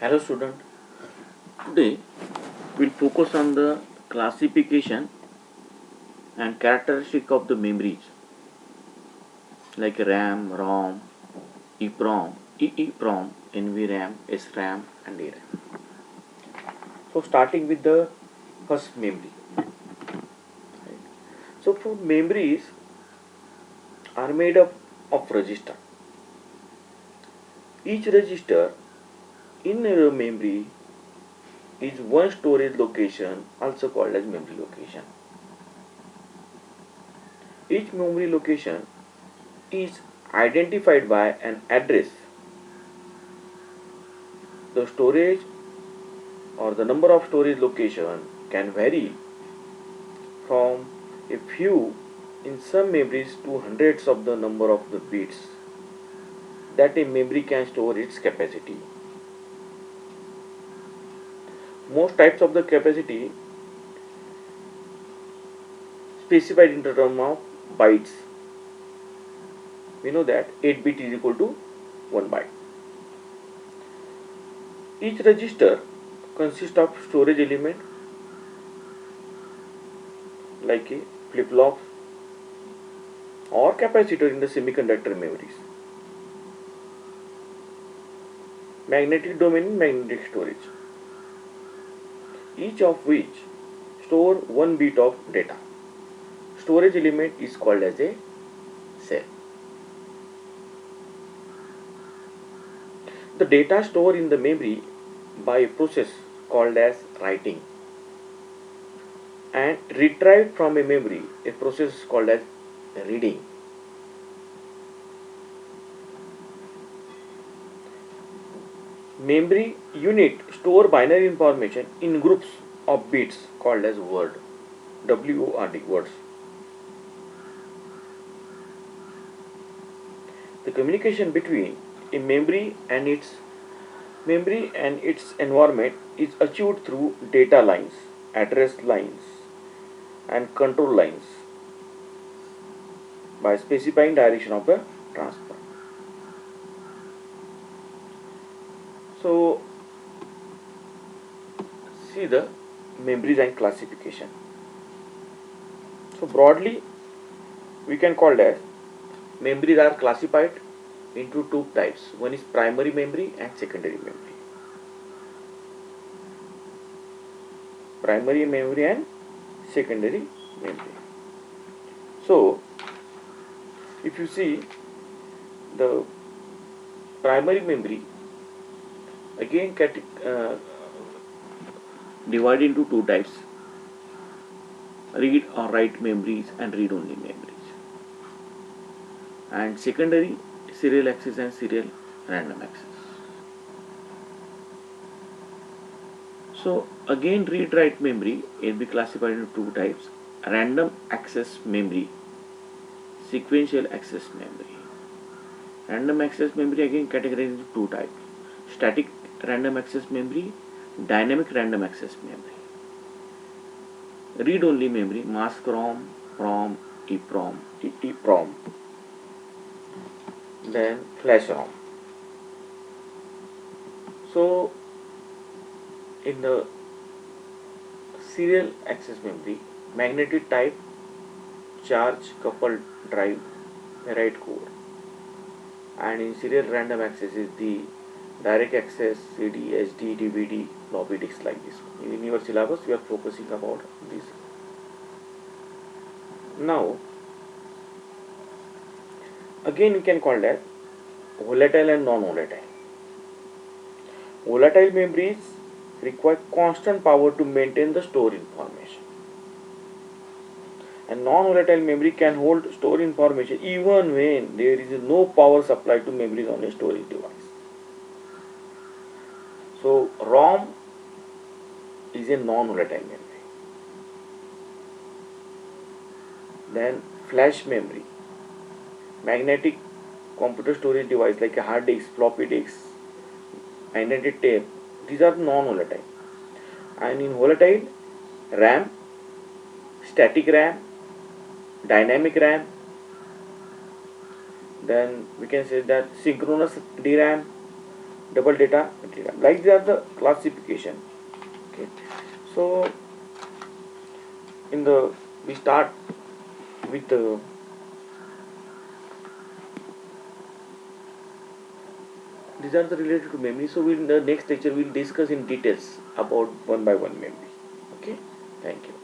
Hello student, today we'll focus on the classification and characteristic of the memories like RAM, ROM, EEPROM, EEPROM, NVRAM, SRAM and DRAM. So starting with the first memory. Right. So for memories are made up of register. Each register in a memory is one storage location also called as memory location. Each memory location is identified by an address. The storage or the number of storage location can vary from a few in some memories to hundreds of the number of the bits that a memory can store its capacity. Most types of the capacity specified in the term of bytes. We know that 8 bit is equal to 1 byte. Each register consists of storage element like a flip-flop or capacitor in the semiconductor memories. Magnetic domain in magnetic storage, each of which store 1 bit of data. Storage element is called as a cell. The data stored in the memory by a process called as writing and retrieved from a memory, a process called as reading. Memory unit store binary information in groups of bits called as word. WORD, words. The communication between a memory and its environment is achieved through data lines, address lines and control lines by specifying direction of the transfer. So see the memories and classification. So broadly we can call that memories are classified into two types. One is primary memory and secondary memory. Primary memory and secondary memory. So if you see the primary memory again divided into two types: read or write memories and read only memories. And secondary, serial access and serial random access. So again read write memory will be classified into two types: random access memory, sequential access memory. Random access memory again categorized into two types: static random access memory, dynamic random access memory. Read only memory, mask ROM, PROM, EEPROM, EEPROM. Then flash ROM. So in the serial access memory, magnetic type charge coupled drive write core, and in serial random access is the direct access CD, SD, DVD, floppy disk like this. In your syllabus we are focusing about this. Now again we can call that volatile and non-volatile. Volatile memories require constant power to maintain the stored information, and non-volatile memory can hold stored information even when there is no power supply to memories on a storage device. So ROM is a non-volatile memory. Then flash memory, magnetic computer storage device like a hard disk, floppy disk, magnetic tape, these are non-volatile. And in volatile, RAM, static RAM, dynamic RAM, then we can say that synchronous DRAM, double data material. Like they are the classification. Okay, so in the we start with these are the related to memory. So in the next lecture we'll discuss in details about one by one memory. Okay, thank you.